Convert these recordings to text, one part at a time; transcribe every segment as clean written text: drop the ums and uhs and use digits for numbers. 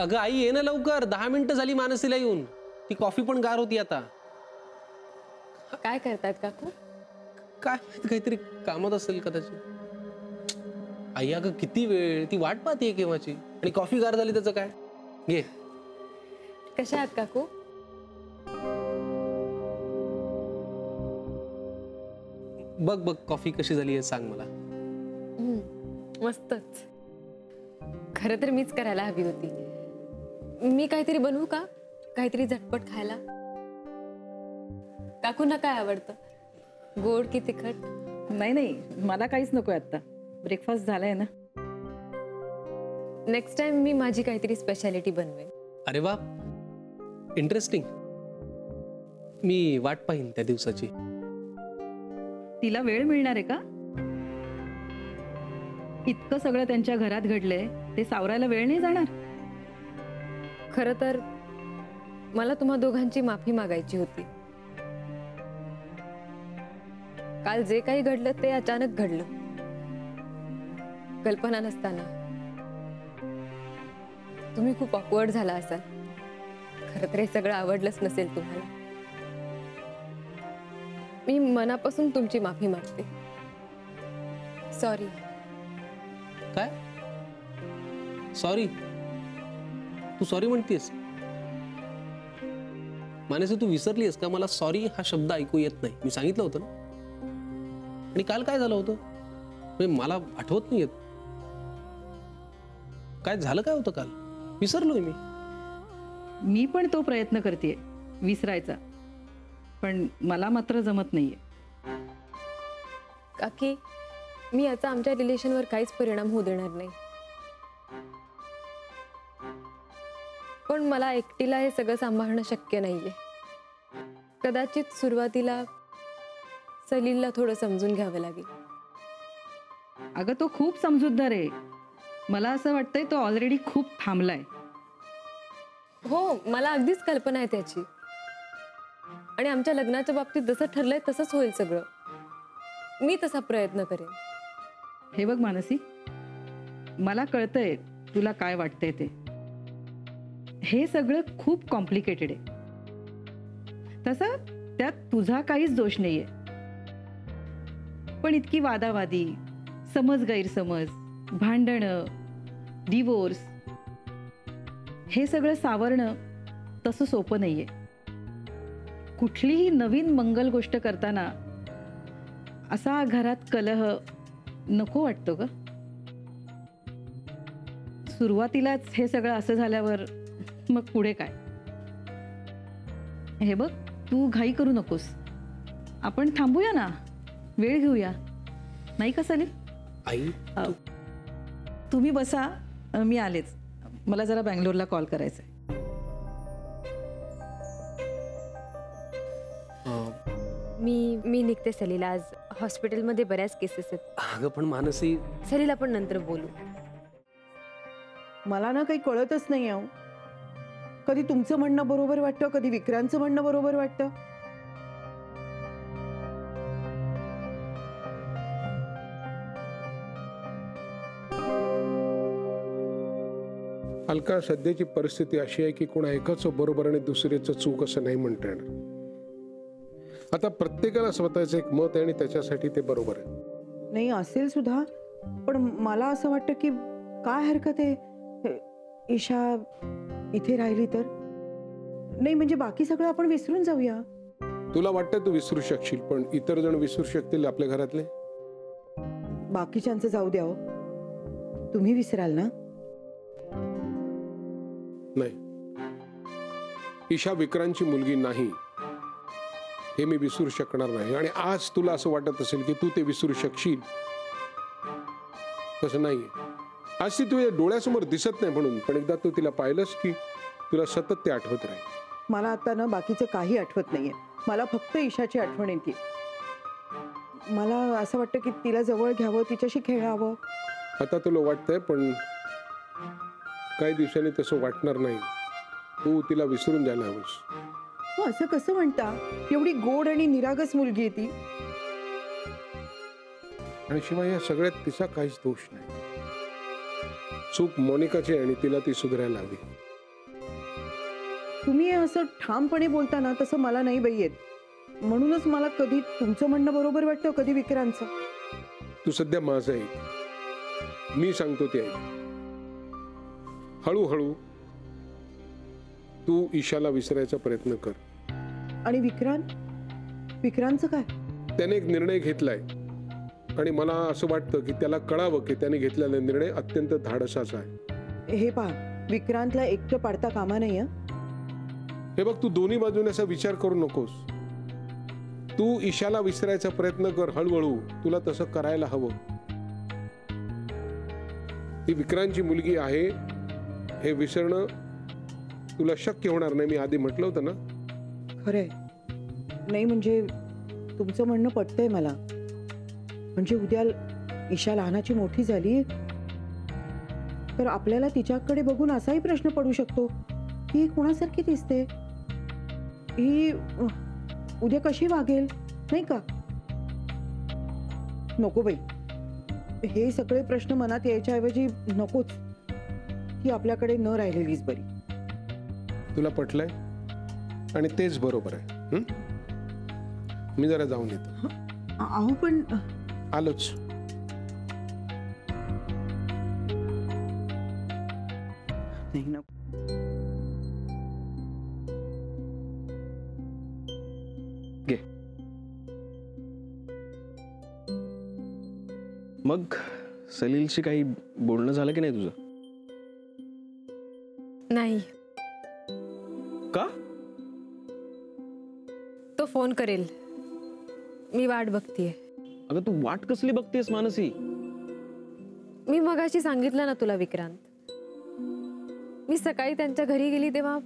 अगं आई ये ना लवकर, 10 मिनिटं झाली मानसीला येऊन. ती कॉफी पण गार होती आता. काय करतायत काकू? काय काहीतरी कामात असेल कदाचित. आई अगं किती वेळ, ती वाट पाहतीये केव्हाची. आणि कॉफी गार झाली त्याचं काय. घे. कशा आहात काकू? बघ बघ कॉफी कशी झाली आहे सांग मला. मस्तच. खरं तर मीच करायला हवी होती. मी काहीतरी बनवू का? काहीतरी झटपट खायला. काकूंना काय आवडतं? गोड की तिखट? नाही नाही, मला काहीच नको आता. ब्रेकफास्ट झालाय ना. नेक्स्ट टाइम मी माझी काहीतरी स्पेशालिटी बनवेन. अरे वा, इंटरेस्टिंग. मी वाट पाहीन त्या दिवसाची. तिला वेळ मिळणार आहे का? इतकं सगळं त्यांच्या घरात घडलंय, ते सावरायला वेळ नाही जाणार? खरं तर मला तुम्हा दोघांची माफी मागायची होती. काल जे काही घडलं ते अचानक घडलं, कल्पना नसताना. तुम्ही खूप ऑकवर्ड झाला असाल. खरं तर हे सगळं आवडलंच नसेल तुम्हाला. मी मनापासून तुमची माफी मागते. सॉरी. काय सॉरी? तू सॉरी म्हणतेस? मानसी तू विसरलीस का? मला सॉरी हा शब्द ऐकू येत नाही. मी सांगितलं होतं ना. आणि काल काय झालं होतं म्हणजे मला आठवत नाही येत. काय झालं काय होतं काल? विसरलोय मी. मी पण तो प्रयत्न करतेय विसरायचा, पण मला मात्र जमत नाहीये. काकी, मी याचा आमच्या रिलेशनवर काहीच परिणाम होऊ देणार नाही. पण मला एकटीला हे सगळं सांभाळणं शक्य नाहीये. कदाचित सुरुवातीला सलीलला थोडं समजून घ्यावं लागेल. अगं तो खूप समजूतदार आहे. मला असं वाटतंय तो ऑलरेडी खूप थांबलाय. हो, मला अगदीच कल्पना आहे त्याची. आणि आमच्या लग्नाच्या बाबतीत जसं ठरलंय तसंच होईल सगळं. मी तसा प्रयत्न करेन. हे बघ मानसी, मला कळतंय तुला काय वाटतंय ते. हे सगळं खूप कॉम्प्लिकेटेड आहे. तसं त्यात तुझा काहीच दोष नाहीये. पण इतकी वादावादी, समज गैरसमज, भांडणं, डिवोर्स, हे सगळं सावरणं तसं सोपं नाहीये. कुठलीही नवीन मंगल गोष्ट करताना असा घरात कलह नको वाटतो ग. सुरुवातीलाच हे सगळं असं झाल्यावर मग पुढे काय? हे बघ, तू घाई करू नकोस. आपण थांबूया ना, वेळ घेऊया, नाही का सलील? आई तुम्ही बसा, मी आलेच. मला जरा बँगलोरला कॉल करायचा आहे. मी निघते सलीला. आज हॉस्पिटलमध्ये बऱ्याच केसेस आहेत. अगं पण मानसी. सलीला पण नंतर बोलू. मला ना काही कळतच नाही आहे. कधी तुमचं म्हणणं बरोबर वाटतं, कधी विक्रांतचं म्हणणं बरोबर वाटतं. अलका, सध्याची परिस्थिती अशी आहे की कोणा एकाचं बरोबर आणि दुसऱ्याचं चूक असं नाही म्हणता येणार. आता प्रत्येकाला स्वतःचं एक मत आहे आणि त्याच्यासाठी ते बरोबर आहे. नाही असेल सुद्धा, पण मला असं वाटतं की काय हरकत आहे ईशा इथे राहिली तर. नाही म्हणजे बाकी सगळं आपण विसरून जाऊया. तुला वाटतं तू विसरू शकशील, पण इतर जण विसरू शकतील आपल्या घरातले? बाकीच्यांचं जाऊ द्या हो. तुम्ही विसराल ना? नाही, ईशा विक्रांतची मुलगी नाही हे मी विसरू शकणार नाही. आणि आज तुला असं वाटत असेल की तू ते विसरू शकशील, तसं नाहीये. आज ती तुझ्या डोळ्यासमोर दिसत नाही म्हणून, पण एकदा तू तिला पाहिलंस की तुला सतत ते आठवत राहील. मला आता ना बाकीचं काही आठवत नाहीये. मला फक्त ईशाची आठवण येते. मला असं वाटतं की तिला जवळ घ्यावं, तिच्याशी खेळावं. आता तुला वाटतंय, पण काही दिवसांनी तसं वाटणार नाही. तू तिला विसरून जायला हवंस. हो, असं कसं म्हणता? एवढी गोड आणि निरागस मुलगी आहे ती. आणि शिवाय या सगळ्यात तिचा काहीच दोष नाही. चूक मोनिकाची आणि तिला ती सुधारायला हवी. तुम्ही असं ठामपणे बोलता ना तसं मला नाही बाई येत. म्हणूनच मला कधी तुमचं म्हणणं बरोबर वाटतं, कधी विक्रांतचं. तू सध्या माझं ऐक, मी सांगतो ते ऐक. हळूहळू तू ईशाला विसरायचा प्रयत्न कर. आणि विक्रांतचं काय? त्याने एक निर्णय घेतलाय आणि मला असं वाटतं की त्याला कळावं की त्याने घेतलेला निर्णय अत्यंत धाडसाचा आहे. हे पहा, विक्रांतला एकटं पाडता कामा नाही हं. हे बघ, तू दोन्ही बाजूने असा विचार करू नकोस. तू ईशाला विसरायचा प्रयत्न कर हळूहळू. तुला तसं करायला हवं. ती विक्रांतची मुलगी आहे हे विसरणं तुला शक्य होणार नाही. मी आधी म्हटलं होतं ना. खरंय. नाही म्हणजे तुमचं म्हणणं पटतंय मला. म्हणजे उद्या ईशा लहानाची मोठी झाली तर आपल्याला तिच्याकडे बघून असाही प्रश्न पडू शकतो की ही कोणासारखी दिसते, ही उद्या कशी वागेल, नाही का? नको बाई, हे सगळे प्रश्न मनात यायच्या ऐवजी नकोच. ती आपल्याकडे न राहिलेलीच बरी. तुला पटलंय आणि तेच बरोबर आहे. मी जरा जाऊन येतो. अहो पण आलोच. नाही नको. घे. मग सलीलशी काही बोलणं झालं की नाही तुझं? नाही. का? तो फोन करेल, मी वाट बघतीये. अगं तू वाट कसली बघतेस मानसी? मी मगाशी सांगितलं ना तुला विक्रांत, मी सकाळी त्यांच्या घरी गेली तेव्हा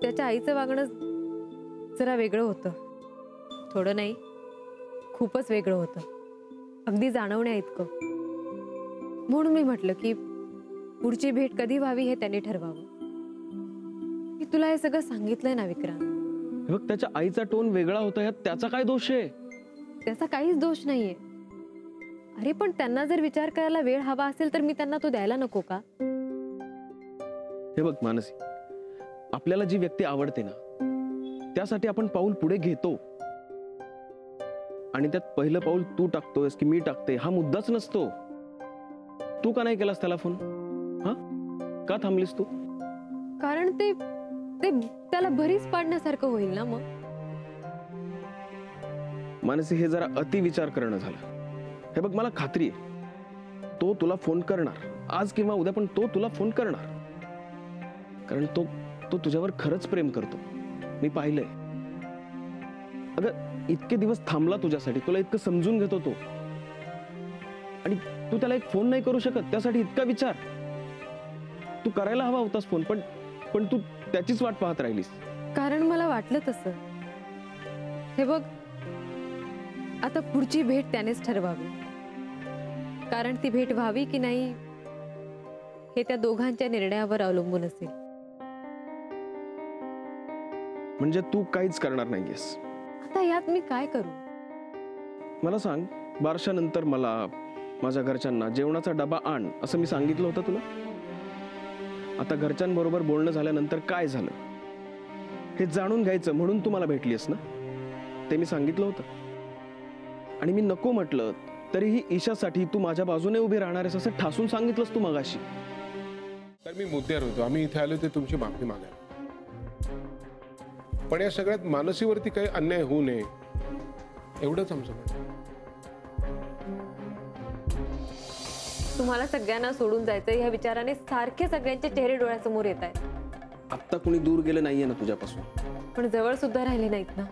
त्याच्या आईचं वागणं जरा वेगळं होतं. थोडं नाही, खूपच वेगळं होतं, अगदी जाणवण्या इतकं. म्हणून मी म्हटलं की पुढची भेट कधी व्हावी हे त्यांनी ठरवावं. मी तुला हे सगळं सांगितलंय ना विक्रांत. बघ, त्याच्या आईचा टोन वेगळा होता, यात त्याचा काय दोष आहे? त्याचा काहीच दोष नाहीये. अरे पण त्यांना जर विचार करायला वेळ हवा असेल तर मी त्यांना तो द्यायला नको का? हे बघ मानसी, आपल्याला जी व्यक्ती आवडते ना त्यासाठी आपण पाऊल पुढे घेतो आणि त्यात पहिलं पाऊल तू टाकतोयस की मी टाकते हा मुद्दाच नसतो. तू का नाही केलास त्याला फोन? हा, का थांबलीस तू? कारण ते त्याला भरीच पाडण्यासारखं होईल ना मग. मानसी, हे जरा अति विचार करणं झालं. हे बघ, मला खात्री आहे तो तुला फोन करणार आज किंवा उद्या, पण तो तुला फोन करणार कारण तो तुझ्यावर खरंच प्रेम करतो. मी पाहिलंय. अगं इतके दिवस थांबला तुझ्यासाठी, तुला इतकं समजून घेतो तो, आणि तू त्याला एक फोन नाही करू शकत त्यासाठी इतका विचार. तू करायला हवा होतास फोन, पण तू त्याचीच वाट पाहत राहिलीस. कारण मला वाटलं तसं. हे बघ, आता पुढची भेट त्यानेच ठरवावी. कारण ती भेट व्हावी की नाही हे त्या दोघांच्या निर्णयावर अवलंबून असेल. म्हणजे तू काहीच करणार नाहीयेस? आता यात मी काय करू? मला सांग, बारशानंतर मला माझ्या घरच्यांना जेवणाचा डबा आण असं मी सांगितलं होतं तुला? आता घरच्यांबरोबर बोलणं झाल्यानंतर काय झालं हे जाणून घ्यायचं म्हणून तू मला भेटलीस ना, ते मी सांगितलं होतं. आणि मी नको म्हटलं तरीही ईशासाठी तू माझ्या बाजूने उभी राहणार आहेस असं ठासून सांगितलंस तू मगाशी. तर मी मुद्द्यावर होतो. आम्ही इथे आलो ते तुमची माफी मागायला. पण या सगळ्यात मानसीवरती काही अन्याय होऊ नये एवढंच आमचं म्हणणं. तुम्हाला सगळ्यांना सोडून जायचं ह्या विचाराने सारखे सगळ्यांचे चेहरे डोळ्यासमोर येत आहेत. आत्ता कुणी दूर गेलं नाहीये ना तुझ्यापासून? पण जवळ सुद्धा राहिले नाहीत ना.